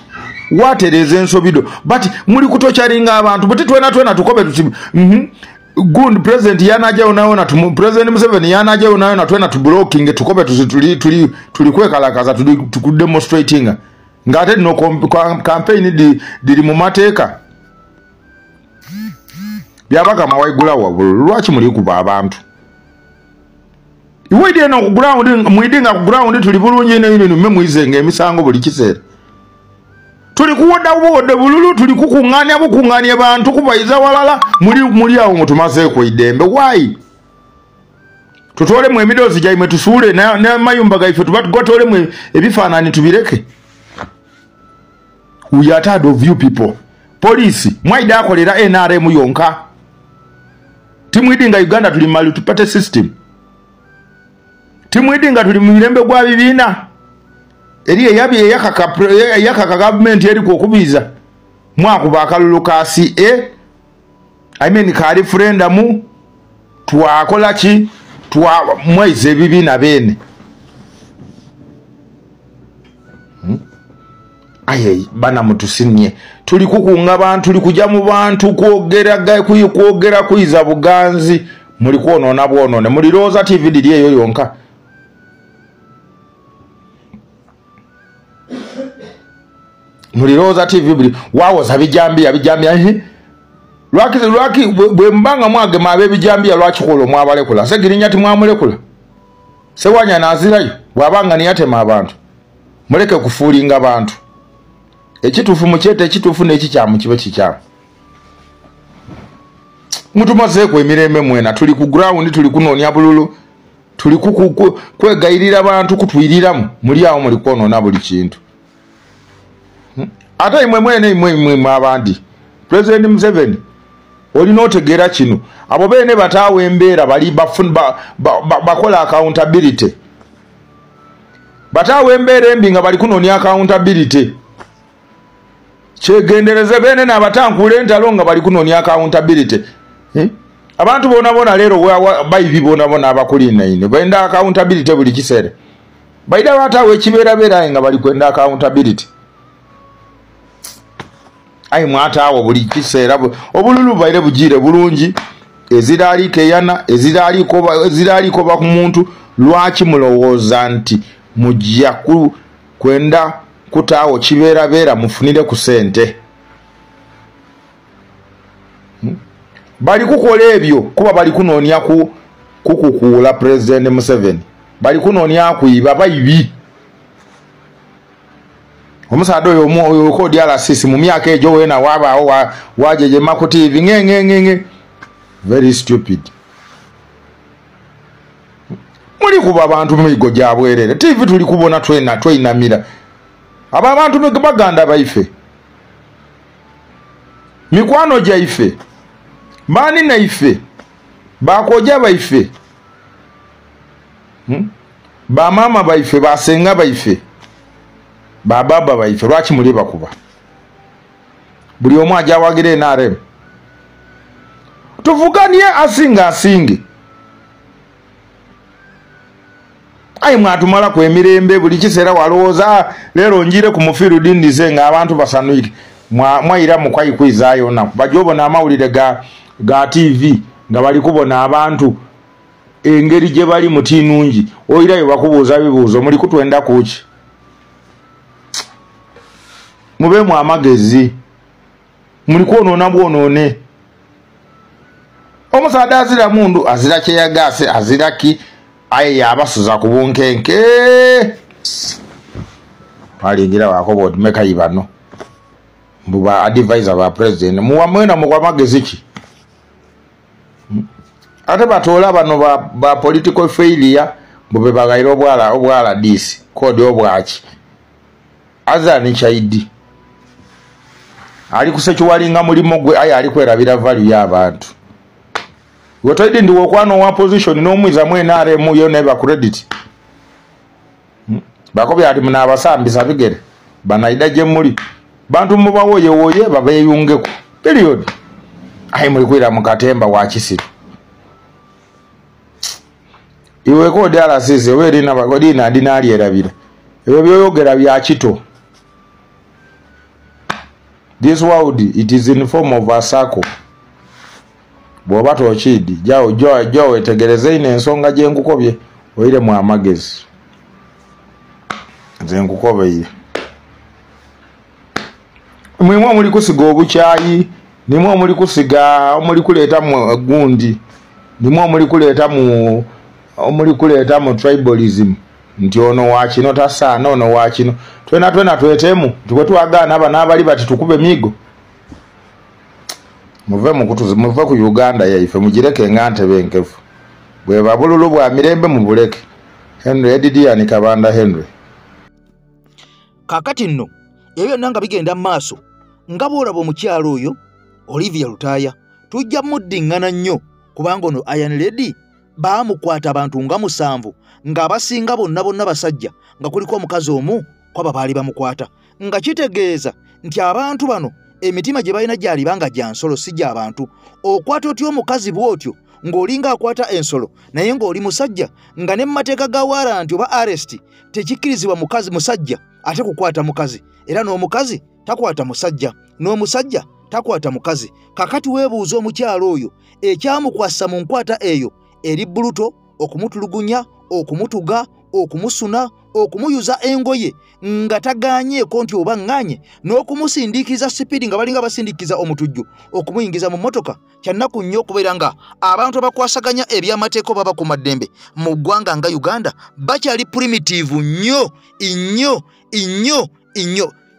Watereze ensobido but muli kutocharinga abantu buti twena tukobe tusibu good president yanaje unaona president Museveni yanaje unaona twena tu blocking tukobe tuli kwekalakaza tuli demonstrating ngate no campaign diri mu mateeka byabaka mawaigula wabulu. Lwaki muli kuba abantu iwede no ground mwidinga ku ground tuli bulungi ne muizenga emisango buli kiseera. Tuli kuwoda bululu tuli kukuŋŋaanya bantu kubayiza walala muli awo mutumazeeko idembe. Why? Tutolemu emidoozi gyaimwe tusuule n'amayumba gaife tugatolemu ebifaananyi tubireke. We are tired of you people. Poliisi mwaida akolera NRM yonka. Timwidinga Uganda tuli multi-party system. Timwidinga tuli mu mirembe gwa bibiina. Eri eyabye yakaka government eri kukubiza mwakuba akalulu kasi ka referendum twakola ki mwezi ebibiina bene. Aye bana mutusinye tuli kukunga bantu tuli kujja mu bantu kwogera kuyiza buganzi muli kwonoona bwonoone mulirooza TV liri eyo yonka mulirooza TV buli wawoza bijambiya lwaki bwe mbanga mwagema ab'ebijambiya lwakikola omwabalekula se Girinya timwamulekula se Wanya naazirayo bw'abanga niyatema abantu muleke kufuulinga bantu ekituufu mukyete ekituufu n'ekikyamu kibe kikyamu mutumazeeko emirembe mwena tuli ku ground tuli kunoonya bululu tuli kwegayirira abantu kutwiriramu muli awo muli kwonoona buli kintu ate imwe mwene abandi President Museveni olina otegeera kino abo beene bataawa embeera bali bakola accountability bataawa embeera embi nga bali kunoonya accountability kyegendereze beene n'abatankuula entalo nga bali kunoonya accountability abantu boona leero bayibi boona abakulinaine benda accountability buli kiseera baida bataawa ekibeerabeeraye nga bali kwenda accountability ayi mwataawo buli kiseera obululu baire bugire bulungi eziraaliko eyana eziraaliko ba ku muntu lwaki mulowooza nti mujja kwenda kutaawo kibeerabeera mufunire ku sente bali kukola ebyo kuba bali kunoonya kukukuula President Museveni bali kunoonya kuyiba bayibi omusaada oyo kodi alasisi mu myaka egyo weena wabaawo wajejema ku TV ngenge very stupid muli kuba abantu migo gyabwerere TV tuli kubona tweinamira abo abantu baganda baife mikwano gyaife maani naife bakoja baife bamama baife basenga baife bababa baife lwaki muli bakuba buli omu ajawagira NRM tuvuganie asinge ayi mwatumala ku emirembe buli kiseera walowooza leero njire ku mufiru dindize nga abantu basanuike mwayira mukwayikwizayo naku bajobona amawulire ga TV nga bali kubona abantu engeri gye bali mutinungi oyirayo bakubuuza bibuuzo muli kutwenda kuki mubemu amagezi muli kwonoona bwonoone omusaada azira mundu azira kyeyagase azira ki aye yabasuza ku bunkenke alingira wako board meka ibano mbuba advisor ba president muwamwena mukwa magezi ki ate batola bano ba political failure mbube bagairo obwala disi kodi obwachi azani chaidi ali kusechuwalinga mulimo gwe aye ali kwerabira value y'abantu wotoidi ndi wokwano wa position no mwiza mwene are muyo neba credit bakobe ati muna abasambisa bigere banaida je muri bantu mubawoye babeyungeku period ayi muri kwira mukatemba wa kisitu iwe ko dala sise weri na bagodi na dinali erabira iwe byoyogera bya kito this world it is in form of a circle bwoba tochidi jao wetegereze ine ensonga je nkukobye oire mu amagezi nze nkukobe ile mwimwe muri kusiga obuchayi nimwe muri kusiga muri kuleta mu gundi nimwe muri kuleta mu tribalism nti ono wakino tasana ono wakino twena twetemu tukwe twagana aba nabali bati tukube migo muve ku Uganda yaife mugireke ngante benkefu bwe babululu bwa mirembe mubuleke Henry Edidiani Kabanda Henry kakati nno ebyo nanga bigenda maaso ngabola bo mukyalo oyo Olivia Lutaya tujja muddingana nnyo kubanga ono Iron Lady baamukwata abantu nga 7 nga abasinga bonna basajja nga kuliko omukazi omu kwaba baali bamukwata nga kitegeeza nti abantu bano emitima gye balina gyali banga gya nsolo si gya abantu okwata otyo omukazi bwotyo ng'olinga akwata ensolo naye ng'oli musajja nga ne mmateeka ga warrant oba arrest tekikkirizibwa musajja ate kukwata mukazi era n'omukazi takwata musajja n'omusajja takwata mukazi. Kakati weebuuza omukyalo oyo ekyamukwasa mu nkwata eyo eri buluto, okumutulugunya, okumutuga, okumusuna, okumuyuza engoye nga taganyeeko nti oba nganye, n'okumusindikiza sipidi nga balinga basindikiza omutujju, okumuyingiza mu mmotoka. Kyannaku nnyo okubeera nga abantu abakwasaganya ebyamateeko baba ku maddembe mu ggwanga nga Uganda bakyali primitive nnyo.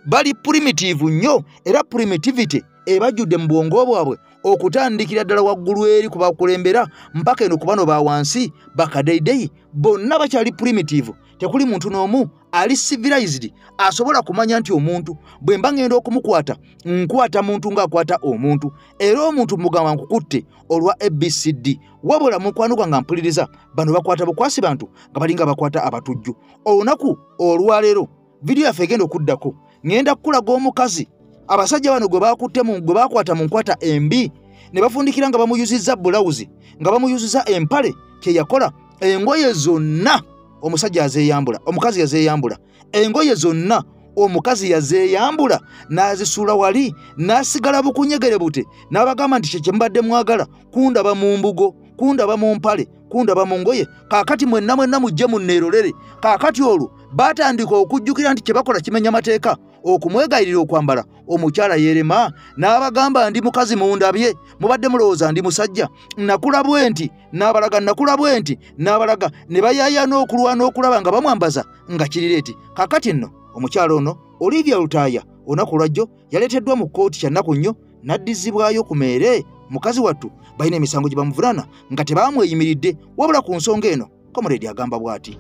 Bali primitive nnyo, era primitivity ebajjudde mu bwongo bwabwe okutandikira ddala waggulu eri ku bakulembera mpaka eno ku bano ba wansi bakadeideyi, bonna bakyali primitive. Tekuli muntu n'omu ali civilized asobola kumanya nti omuntu bwe mba ngenda okumukwata nkwata muntu ng'akwata omuntu, era omuntu mugamba nkukutte olwa ABCD, wabula mukwano gwange mpuliriza bano bakwata bukwasi bantu nga balinga bakwata abatujju. Olunaku olwaleero vidiyo yaffe egenda okuddako ngenda kukulaga omukazi abasajja bano gwe bakwata mu nkwata embi ne bafundikira nga bamuyuzizza bulawuzi, nga bamuyuzizza empale. Kye yakola engoye zonna omusajja yazeeyambula, omukazi yazeeyambula, engoye zonna omukazi yazeeyambula n'azisuula wali n'asigala bukunyegere bute n'abagamba nti kye mbadde mwagala kundaba mu mbugo, kundaba mu mpale, kundaba mu ngoye. Kaakati mwenna mujje munneerolere. Kaakati olwo baatandika okujjukira nti kye bakola kimenya mateeka, okumwegayirira okwambala. Omukyala yeerema n'abagamba ndi mukazi mundabye, mubadde mulowooza ndi musajja, nakula bwe nti n'abalaga, nakula bwe nti n'abalaga, ne bayaayana okulwana okulaba nga bamwambaza nga kirireeti. Kaakati nno omukyala ono Olivia Lutaaya olunaku lwajjo yaleeteddwa mu kkooti kyannaku nnyo n'addizibwayo ku meere. Mukazi wattu balina emisango gye bamuvunaana nga tebaamweyimiridde, wabula ku nsonga eno Comrade agamba bw'ati: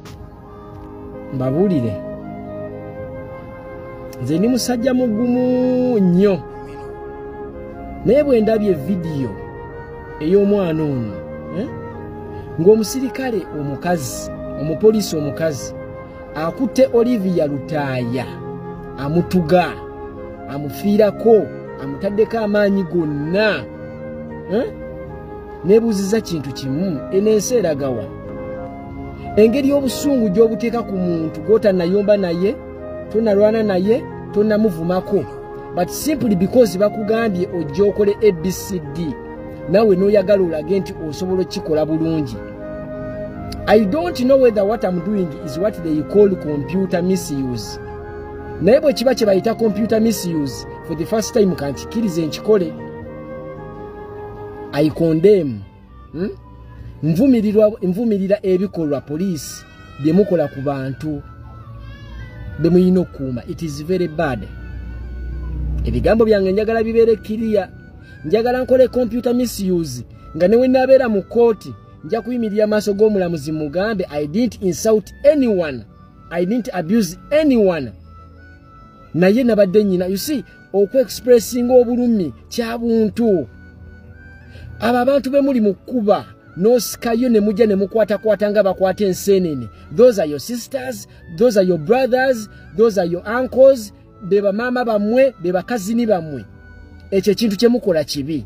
mbabuulire nze ndi musajja mugumu nnyo, naye bwe ndabye vidiyo ey'omwana ono ng'omusirikale omukazi, omupoliisi omukazi akutte Olivia Lutaaya, amutuga, amufiirako, amutaddeko amaanyi gonna, neebuuziza kintu kimu, eno ensi eragawa? Engeri y'obusungu gy'obuteeka ku muntu gw'otannayomba naye, tonnalwana naye, tonnamuvumako, but simply because bakugambye ojja okole ABCD nawe n'oyagala olage nti osobola okikola bulungi. I don't know whether what I'm doing is what they call computer misuse. Naye bwe kiba kye bayita computer misuse, for the first time kankikirize nkikole. I condemn. Nvumirira ebikolwa poliisi bye mukola ku bantu bye muyina okukuuma. It is very bad. Ebigambo byange njagala bibeere clear. Njagala nkole computer misuse nga ne wennabeera mu kooti nja kuyimirira maaso g'omulamuzi mugambe I didn't insult anyone, I didn't abuse anyone. Naye nabadde nyina, you see, okwe-expressinga obulumi kya buntu. Abo abantu be muli mu kkuba n'osikayo ne mujja ne mukwatakwata nga bakwata enseenene. Those are your sisters, those are your brothers, those are your uncles, be bamaama bammwe, be bakazini bammwe. Ekyo ekintu kye mukola kibi.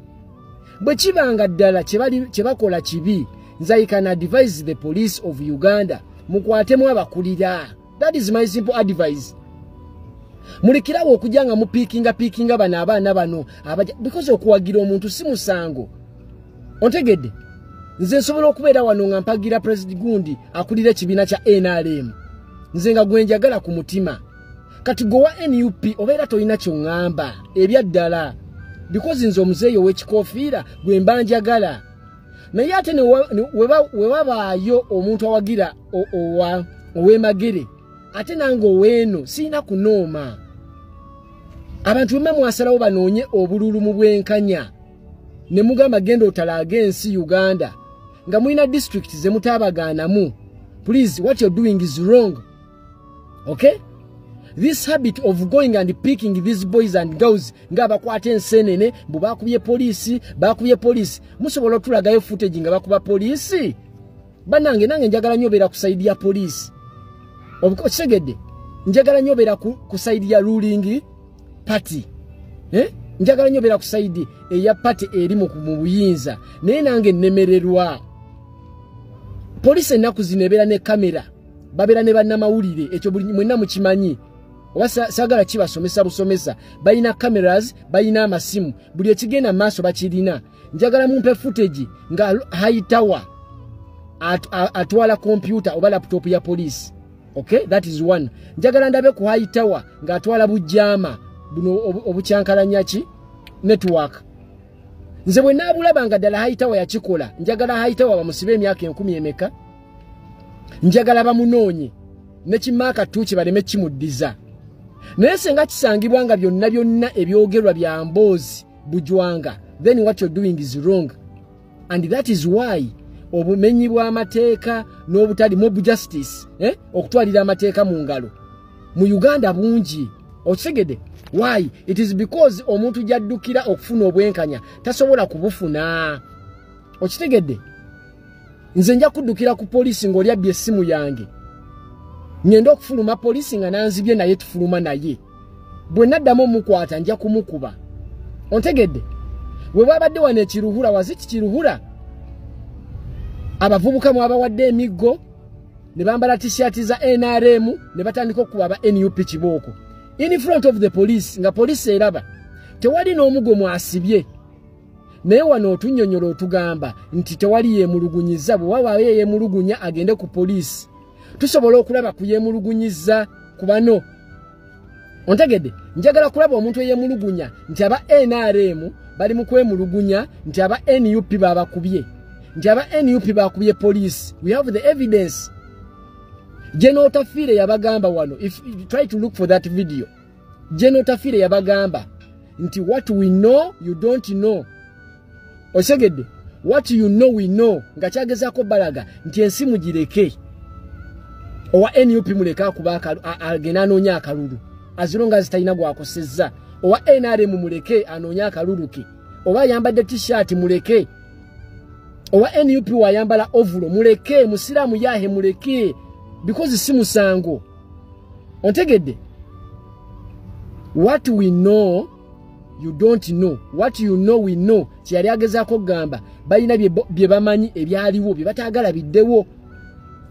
Bwe kibanga ddala kye bakola kibi, nze I can advise the police of Uganda mukwatemu abakulira. That is my simple advice. Mulikirawo okujja nga mupiikinga bano abaana bano because okuwagira omuntu si musango. Ontegedde? Nze nsobola okubeera wano nga mpagira President Gundi akulira ekibiina kya NRM. Nze nga gwe njagala ku mutima. Kati gowa NUP obeera tolina ky'oŋŋamba ebyaddala. Because nze omuzeeyo w'ekikoofiira gwe mba njagala. Naye ate we wabaayo omuntu awagira ow'emagere, ate nange oweeno sirina kunooma. Abantu bemwe mwasalawo banoonye obululu mu bwenkanya ne mugamba genda otalaaga ensi Uganda nga mulina district ze mutaabagaanamu. Please, what you're doing is wrong. Okay? This habit of going and picking these boys and girls nga bakwata enseenene mbu bakubye poliisi, musobola otulagayo footage nga bakuba poliisi? Banange nange njagala nnyo obeera ku saidi ya poliisi. Okisegedde? Njagala nnyo obeera ku saidi ya ruling party. Njagala nnyo obeera ku saidi eya party eri mu buyinza. Naye nange nnemererwa. Poliisi ennaku zino ebeera ne kamera, babeera ne bannamawulire, ekyo buli mwenna mukimanyi. oba sagala kibasomesa busomesa balina cameras balina amasimu buli ekigenda maaso bakirina njagala mumpe footage nga high tower atwala computer oba laptop ya police. Okay, that is one. Njagala ndabe ku high tower nga atwala bujama buno obucyankalanya ki network. Nze bwe nabulaba nga ddala high tower yakikola njagala high tower bamusibe emyaka 10 emeka njagala bamunoonye nekimaka tuki baleme kimuddiza. Naye senga kisangibwa nga byonna ebyogerwa bya Mboozi Bujwanga, then what you're doing is wrong, and that is why obumenyi bwa amateeka n'obutali mob justice okutwalira amateeka mu ngalo mu Uganda bungi. Okisegede why? It is because omuntu jaddukira okufuna obwenkanya tasobola kubufuna. Okitegedde nze nja kuddukira ku polisi ng'oli abbye essimu yange ngenda okufuluma polisi nga nanzibye naye tufuluma naye bwe naddamu omukwata nja kumukuba. Ontegedde we babadde wano ekiruhura waziki kiruhura abavubuka mu abawadde emiggo ne bambala t-shirt za NRM ne batandika okuba aba NUP kibooko in front of the police nga police eraba tewali n'omugo mwasibye. Naye wano otunnyonnyola otugamba nti tewali yeemulugunyiza bwe waba yeemulugunya agende ku police tusobola okulaba kuyeemulugunyiza ku bano. Ontegedde njagala kulaba omuntu yeemulugunya nti aba NRM bali mu kwemulugunya nti aba NUP babakubye nti aba NUP bakubye police. We have the evidence. General Tafire yabagamba wano, if you try to look for that video, General Tafire yabagamba nti what we know you don't know. Osegedde what you know we know nga kyagezako balaga nti ensimu gireke owa NUP muleka kuba agena anonya akalulu azironga zitalina gwakosezza owa NRM muleke anonya akalulu ki oba yambadde t-shirt muleke owa NUP wayambala ovulo muleke musiramu yahe muleke because si musango. Ontegedde what we know you don't know, what you know we know. Kyali agezako gamba balina bye bamanyi ebyaliwo bye batagala biddewo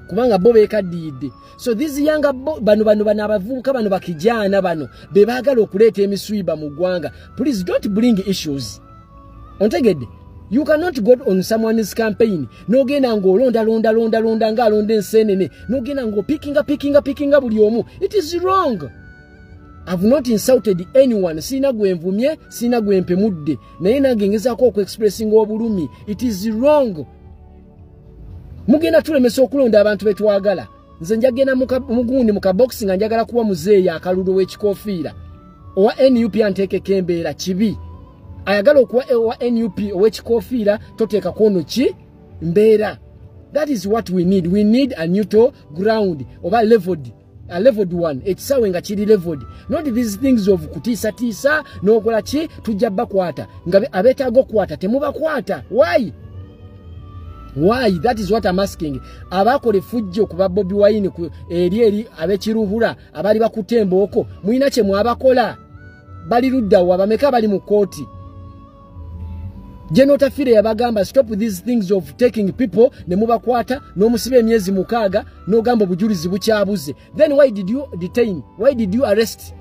kubanga bo bekaddiidde. So these younger bano abavubuka bano bakijana bano be bagala okuleeta emiswiba mu ggwanga. Please don't bring issues. Ontegedde you cannot go on someone's campaign nogenda ng'olonda nga alonda ensenene nogenda ng'opickinga buli omu. It is wrong. I've not insulted anyone. Sina gwenvumye, sina gwempemudde. Naye nange ngezaako okuexpressing obulumi. It is wrong. Mugenda tulemesa okulonda abantu betwagala. Nze njagenda mugundi mu kaboxing nga njagala kuba muzeeyi akalulu w'ekikofiira. Owa NUP anteekeko embeera kibi. Ayagala okuwa owa NUP ow'ekikofiira toteeka kono ki mbeera. That is what we need. We need a neutral ground oba leveled. A leveled one. Ekisawe nga kiri leveled. Not these things of kutiisa n'okola ki tujja bakwata nga abeetaaga okukwata temubakwata. Why? Why? That is what I'm asking. Abakole fujjo kuba Bobi Wine eri abekiruhura abali bakutemba oko muina kye mwabakola bali luddawo abameka bali mu kooti. General Tafire yabagamba stop these things of taking people ne mubakwata n'omusibe emyezi 6 n'ogamba obujulizi bukyabuze. Then why did you detain? Why did you arrest?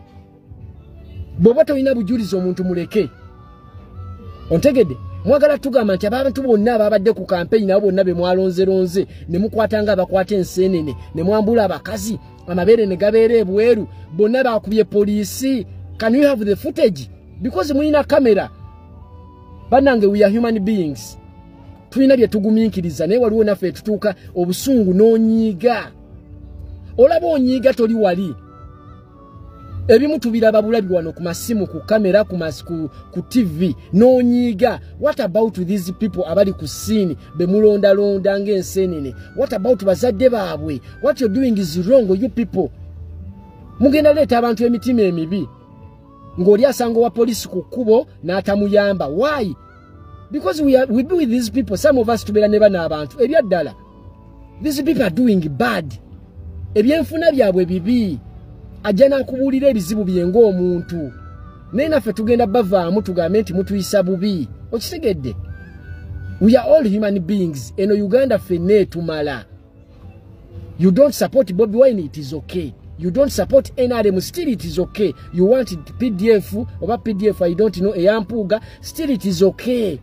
Bobato olina bujulizi omuntu muleke. Ontegedde mwagala tugamba nti abantu bonna ababadde ku campaign abo bonna be mwalonze ne mukwatanga abakwata ensenene ne mwambula abakazi amabeere ne gabeere ebweru bonna bakubye poliisi. Can you have the footage? Because mulina camera. Banange we are human beings. Tulina bye tugumiikiriza naye waliwo naffe tutuuka obusungu n'onyiiga. Olaba onyiiga toli wali. Ebimu tubiraba bulabi wano ku masimu ku kamera ku TV n'onyiiga. What about these people abali ku scene be mulonda ng'ensenene? What about bazadde baabwe? What you're doing is wrong, you people. Mugenda leeta abantu emitima emibi. Ng'oli asanga wa polisi ku kkubo n'atamuyamba. Why? Because we be with these people. Some of us tubeera ne bana abantu ebyaddala. These people are doing bad. Ebyenfuna byabwe bibi. Ajja n'akubuulira ebizibu bye ng'omuntu. Naye naffe tugenda bavaamu tugambe nti mutuyisa bubi. Okitegedde? We are all human beings. Eno Uganda ffenna etumala. You don't support Bobi Wine, it is okay. you don't support NRM, still it is okay. You want PDF, over PDF, I don't know, Eyampuga, still it is okay.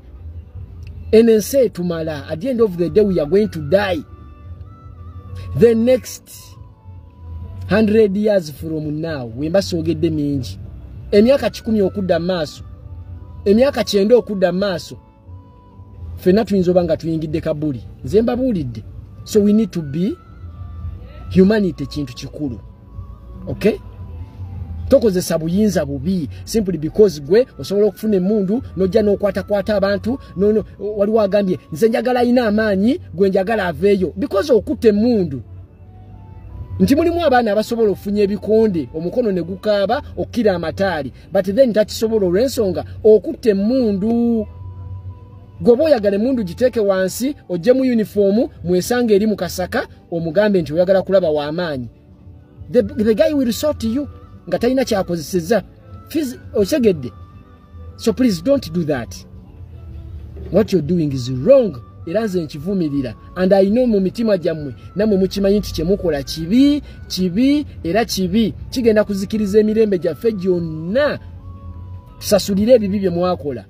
NSA tumala, at the end of the day, we are going to die. The next 100 years from now, we must get the minji. Emyaka 10 okudda maaso. Emyaka 9 okudda maaso. Fena tuyinza nga tuyingidde kabuli. Nze mbabulidde. So we need to be humanity kintu kikulu. Okay? Tokozesa buyinza bubi simply because gwe osobola okufuna emundu nojja n'okwata abantu no waliwo agambye nze njagala ina amaanyi gwe njagala aveeyo because okutte emundu nti mulimu abaana abasobola okufunya ebikonde omukono ne gukaaba okukira amataali but then takisobola olw'ensonga okutte emundu gobo oyagala emundu giteeke wansi ojje mu uniform mwesanga eri mu kasaka omugambe nti oyagala kulaba w'amaanyi the guy will resort to you nga talina kyakozeseza osegedde. So please don't do that. What you're doing is wrong. Era nze nkivumirira and I know mu mitima gyammwe namwe mukimanyi nti kyemukola kibi era kigenda kuzikiriza emirembe gyaffe gyonna tusasulire ebibi bye mwakola.